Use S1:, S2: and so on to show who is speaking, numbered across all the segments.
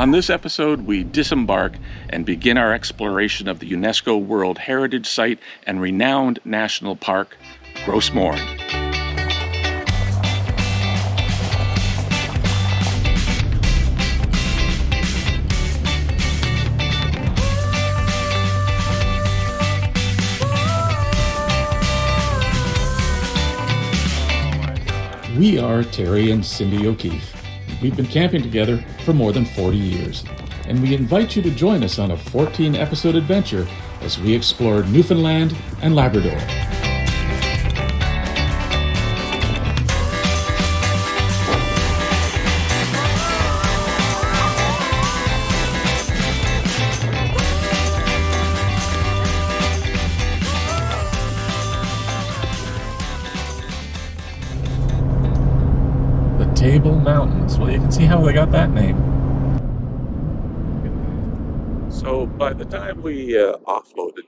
S1: On this episode, we disembark and begin our exploration of the UNESCO World Heritage Site and renowned national park, Gros Morne. We are Terry and Cindy O'Keefe. We've been camping together for more than 40 years, and we invite you to join us on a 14-episode adventure as we explore Newfoundland and Labrador. Table Mountains. Well, you can see how they got that name. So by the time we offloaded,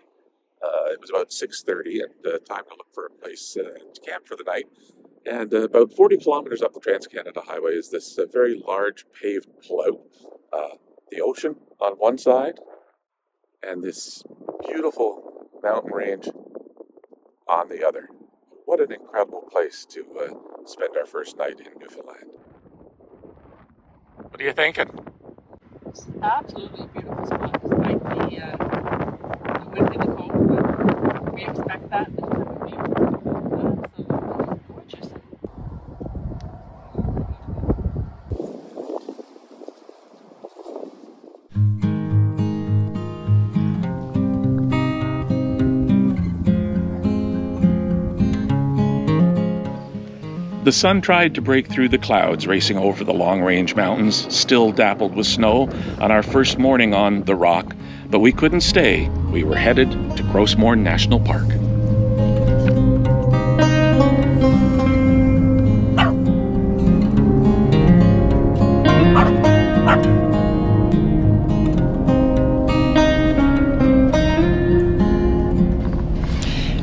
S1: it was about 6:30 and time to look for a place to camp for the night. And about 40 kilometers up the Trans-Canada Highway is this very large paved plough. The ocean on one side and this beautiful mountain range on the other. What an incredible place to spend our first night in Newfoundland. What are you thinking?
S2: It's absolutely beautiful spot. Despite the wind and the cold, but we expect that this time of year. Absolutely gorgeous.
S1: The sun tried to break through the clouds racing over the long-range mountains, still dappled with snow, on our first morning on The Rock, but we couldn't stay. We were headed to Gros Morne National Park.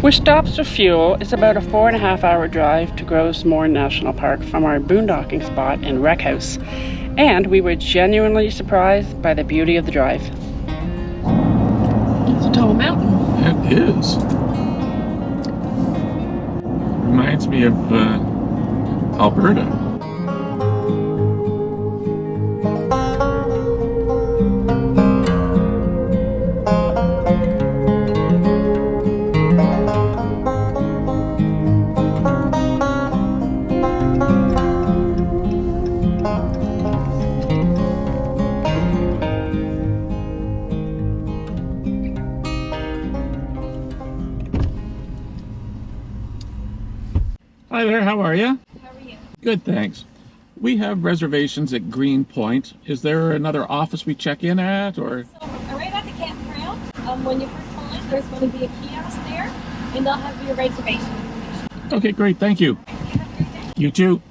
S2: With stops for fuel, it's about a 4.5-hour drive to Gros Morne National Park from our boondocking spot in Wreckhouse, and we were genuinely surprised by the beauty of the drive. It's a tall mountain.
S1: It is. Reminds me of Alberta. Hi there, how are you?
S3: How are you?
S1: Good, thanks. We have reservations at Green Point. Is there another office we check in at, or?
S3: So, right at the campground, when you first pull in, there's going to be a kiosk there, and they'll have your reservation information.
S1: Okay, great, thank you.
S3: You have a great day.
S1: You too.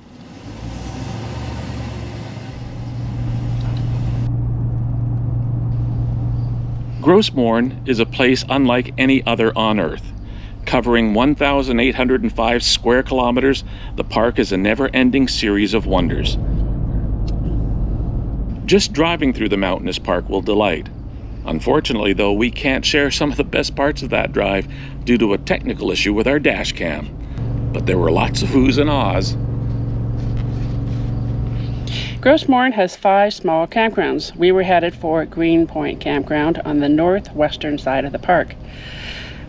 S1: Gros Morne is a place unlike any other on Earth. Covering 1,805 square kilometers, the park is a never-ending series of wonders. Just driving through the mountainous park will delight. Unfortunately, though, we can't share some of the best parts of that drive due to a technical issue with our dash cam. But there were lots of oohs and ahs.
S2: Gros Morne has 5 small campgrounds. We were headed for Green Point Campground on the northwestern side of the park.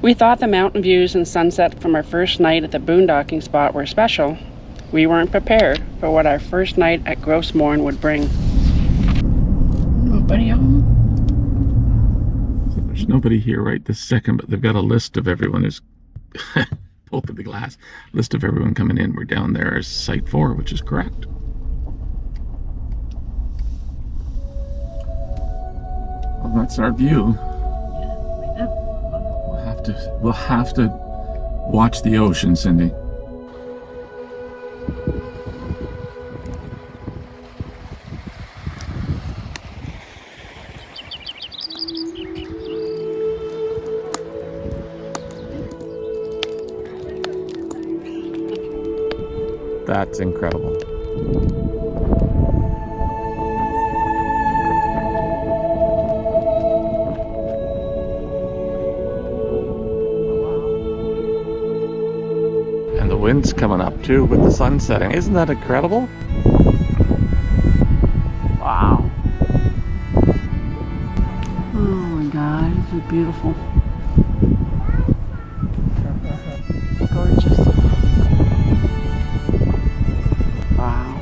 S2: We thought the mountain views and sunset from our first night at the boondocking spot were special. We weren't prepared for what our first night at Gros Morne would bring. Nobody home?
S1: There's nobody here right this second, but they've got a list of everyone who's opened the glass. List of everyone coming in. We're down there as Site 4, which is correct. Well, that's our view. We'll have to watch the ocean, Cindy. That's incredible. wind's coming up too with the sun setting. Isn't that incredible?
S2: Wow. Oh my God, this is beautiful. Gorgeous. Wow.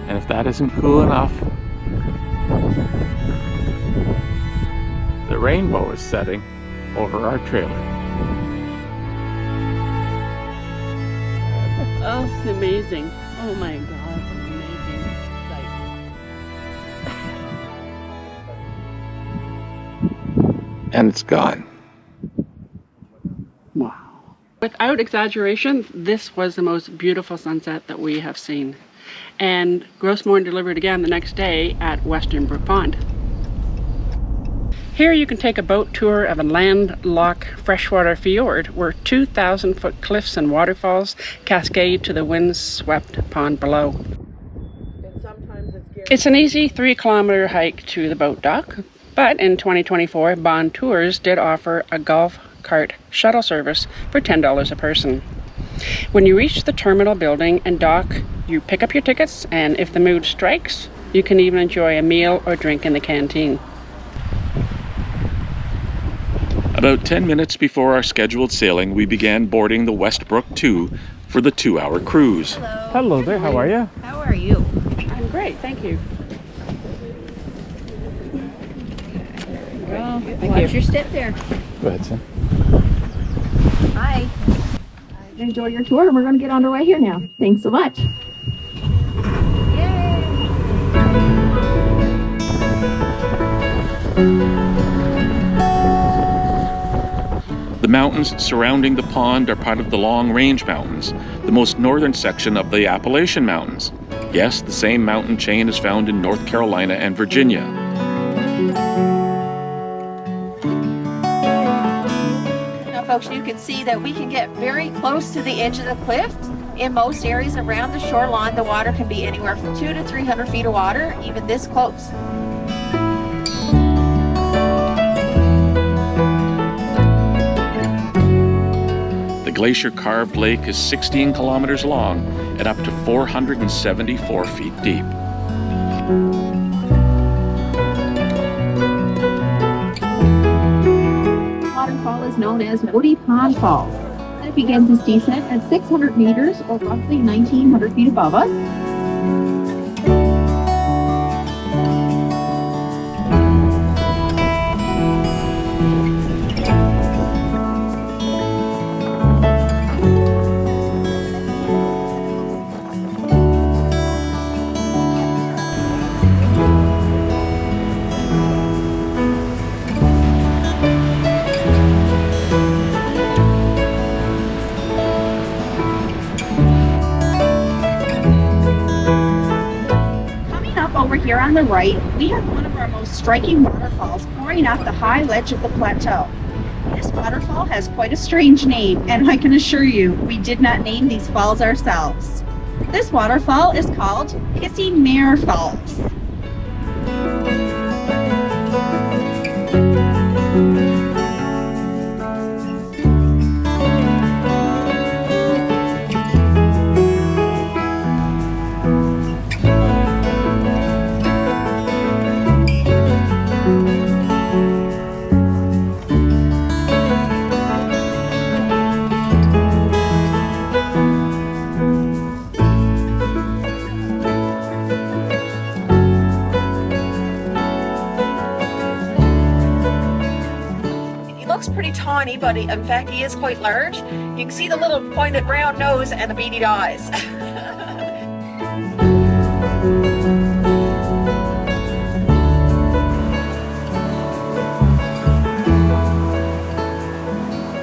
S1: And if that isn't cool enough, the rainbow is setting over our trailer.
S2: Oh, it's amazing. Oh my God, it's amazing sight.
S1: And it's gone.
S2: Wow. Without exaggeration, this was the most beautiful sunset that we have seen. And Gros Morne delivered again the next day at Western Brook Pond. Here you can take a boat tour of a landlocked freshwater fjord where 2,000-foot cliffs and waterfalls cascade to the wind-swept pond below. It's an easy 3-kilometer hike to the boat dock, but in 2024, BonTours did offer a golf cart shuttle service for $10 a person. When you reach the terminal building and dock, you pick up your tickets, and if the mood strikes, you can even enjoy a meal or drink in the canteen.
S1: About 10 minutes before our scheduled sailing, we began boarding the Westbrook 2 for the 2-hour cruise.
S4: Hello.
S1: Hello there, how are you?
S4: How are you?
S2: I'm great, thank you.
S4: Well,
S2: Thank
S4: watch
S2: you.
S4: your step there.
S1: Go ahead, son.
S4: Hi.
S3: Enjoy your tour, and we're going to get underway here now. Thanks so much.
S1: The mountains surrounding the pond are part of the Long Range Mountains, the most northern section of the Appalachian Mountains. Yes, the same mountain chain is found in North Carolina and Virginia.
S4: Now, folks, you can see that we can get very close to the edge of the cliff. In most areas around the shoreline, the water can be anywhere from 200 to 300 feet of water, even this close.
S1: The glacier-carved lake is 16 kilometers long and up to 474 feet deep.
S3: The waterfall is known as Woody Pond Falls. It begins its descent at 600 meters, or roughly 1,900 feet above us. Over here on the right, we have one of our most striking waterfalls pouring off the high ledge of the plateau. This waterfall has quite a strange name, and I can assure you, we did not name these falls ourselves. This waterfall is called Hissing Mare Falls.
S4: Pretty tawny, but in fact he is quite large. You can see the little pointed round nose and the beady eyes.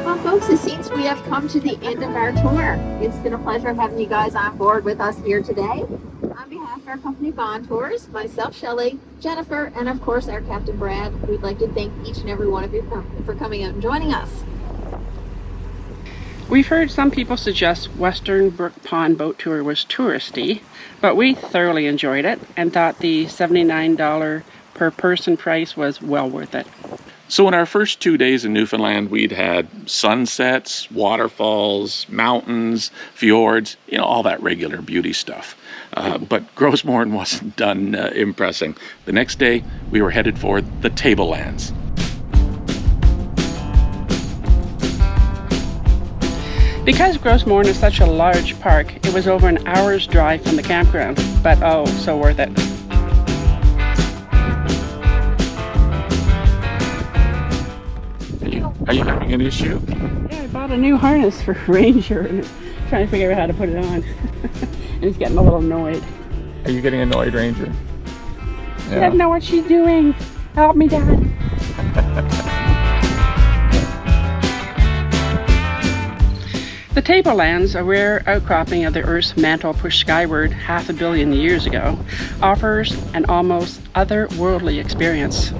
S3: Well, folks, it seems we have come to the end of our tour. It's been a pleasure having you guys on board with us here today. On behalf of our company BonTours, myself, Shelley, Jennifer, and of course our Captain Brad, we'd like to thank each and every one of you for coming out and joining us.
S2: We've heard some people suggest Western Brook Pond boat tour was touristy, but we thoroughly enjoyed it and thought the $79 per person price was well worth it.
S1: So in our first 2 days in Newfoundland, we'd had sunsets, waterfalls, mountains, fjords, all that regular beauty stuff. But Gros Morne wasn't done impressing. The next day, we were headed for the Tablelands.
S2: Because Gros Morne is such a large park, it was over an hour's drive from the campground, but oh, so worth it.
S1: Are you having an issue?
S2: Yeah, I bought a new harness for Ranger and trying to figure out how to put it on. And he's getting a little annoyed.
S1: Are you getting annoyed, Ranger?
S2: He doesn't know what she's doing. Help me, Dad. The Tablelands, a rare outcropping of the Earth's mantle pushed skyward 500 million years ago, offers an almost otherworldly experience.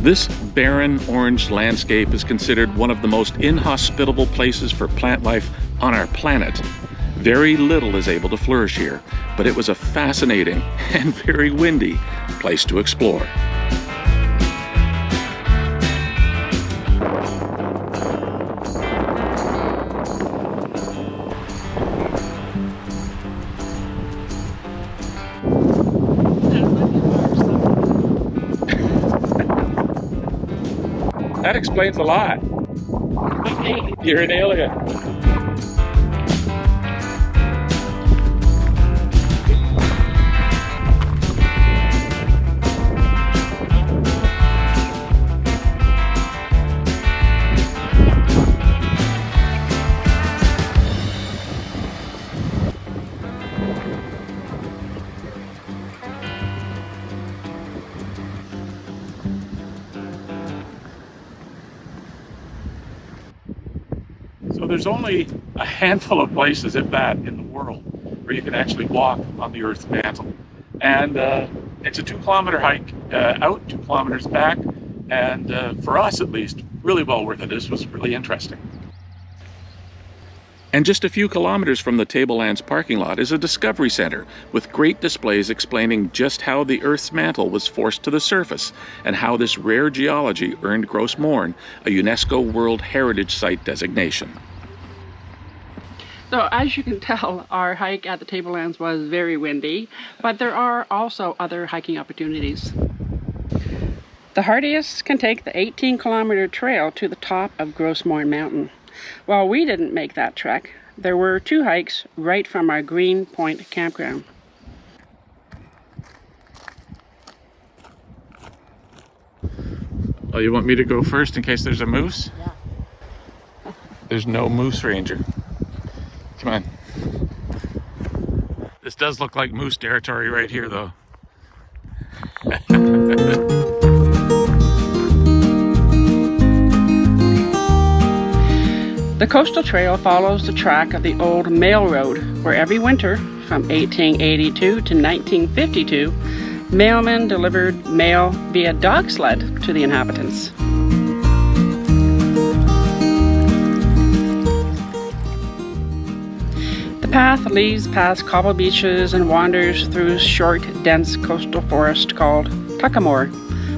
S1: This barren orange landscape is considered one of the most inhospitable places for plant life on our planet. Very little is able to flourish here, but it was a fascinating and very windy place to explore. That explains a lot. You're an alien. So there's only a handful of places, if that, in the world where you can actually walk on the Earth's mantle. And it's a 2-kilometer hike out, 2 kilometers back, and for us at least, really well worth it. This was really interesting. And just a few kilometers from the Tablelands parking lot is a discovery center with great displays explaining just how the Earth's mantle was forced to the surface and how this rare geology earned Gros Morne a UNESCO World Heritage Site designation.
S2: So as you can tell, our hike at the Tablelands was very windy, but there are also other hiking opportunities. The hardiest can take the 18-kilometer trail to the top of Gros Morne Mountain. While we didn't make that trek, there were 2 hikes right from our Green Point Campground.
S1: Oh, you want me to go first in case there's a moose?
S2: Yeah.
S1: There's no moose, Ranger. Come on. This does look like moose territory right here, though.
S2: The coastal trail follows the track of the old mail road, where every winter, from 1882 to 1952, mailmen delivered mail via dog sled to the inhabitants. The path leads past cobble beaches and wanders through short, dense coastal forest called Tuckamore.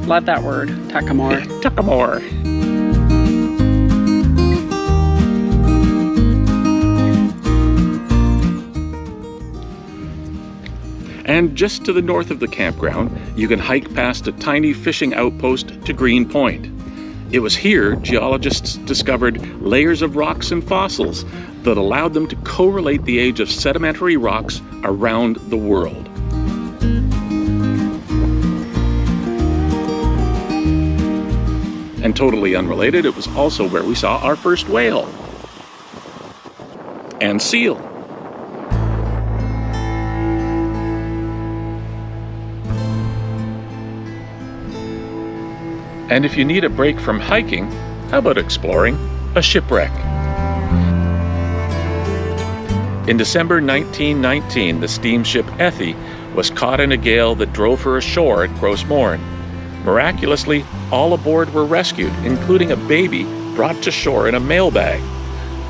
S2: Love that word, Tuckamore.
S1: Tuckamore. And just to the north of the campground, you can hike past a tiny fishing outpost to Green Point. It was here geologists discovered layers of rocks and fossils that allowed them to correlate the age of sedimentary rocks around the world. And totally unrelated, it was also where we saw our first whale. And seal. And if you need a break from hiking, how about exploring a shipwreck? In December 1919, the steamship Ethie was caught in a gale that drove her ashore at Gros Morne. Miraculously, all aboard were rescued, including a baby brought to shore in a mail bag.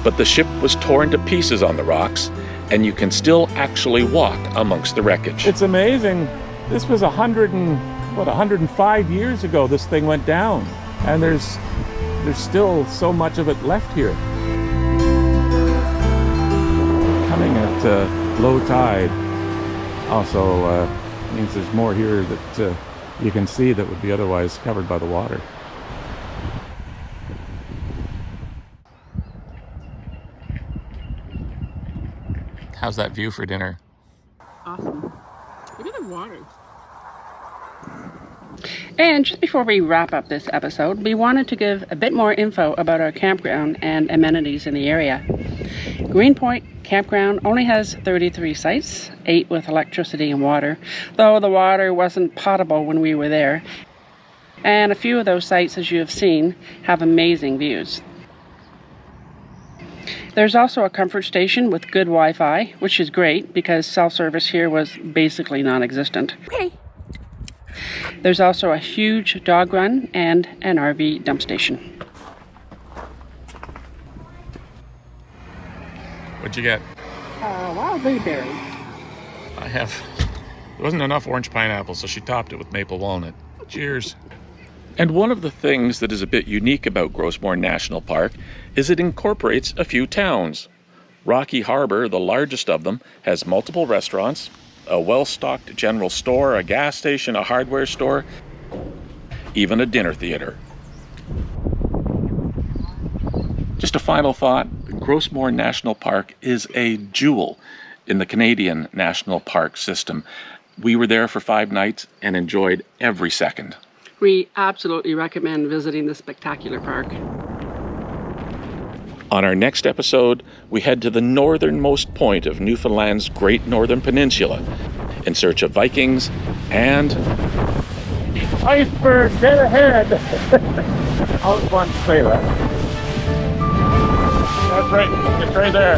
S1: But the ship was torn to pieces on the rocks, and you can still actually walk amongst the wreckage.
S5: It's amazing. This was 105 years ago this thing went down, and there's still so much of it left here. Coming at low tide also means there's more here that you can see that would be otherwise covered by the water. How's that view for dinner?
S2: Awesome. Look at the water. And just before we wrap up this episode, we wanted to give a bit more info about our campground and amenities in the area. Green Point Campground only has 33 sites, 8 with electricity and water, though the water wasn't potable when we were there. And a few of those sites, as you have seen, have amazing views. There's also a comfort station with good Wi-Fi, which is great because self-service here was basically non-existent. Okay. There's also a huge dog run and an RV dump station.
S5: What'd you get?
S2: Wild blueberry.
S5: There wasn't enough orange pineapple, so she topped it with maple walnut. Cheers.
S1: And one of the things that is a bit unique about Gros Morne National Park is it incorporates a few towns. Rocky Harbour, the largest of them, has multiple restaurants, a well-stocked general store, a gas station, a hardware store, even a dinner theater. Just a final thought, Gros Morne National Park is a jewel in the Canadian National Park system. We were there for 5 nights and enjoyed every second.
S2: We absolutely recommend visiting this spectacular park.
S1: On our next episode, we head to the northernmost point of Newfoundland's Great Northern Peninsula in search of Vikings and...
S5: Iceberg, dead ahead! I always wanted to say that. That's right, it's right there.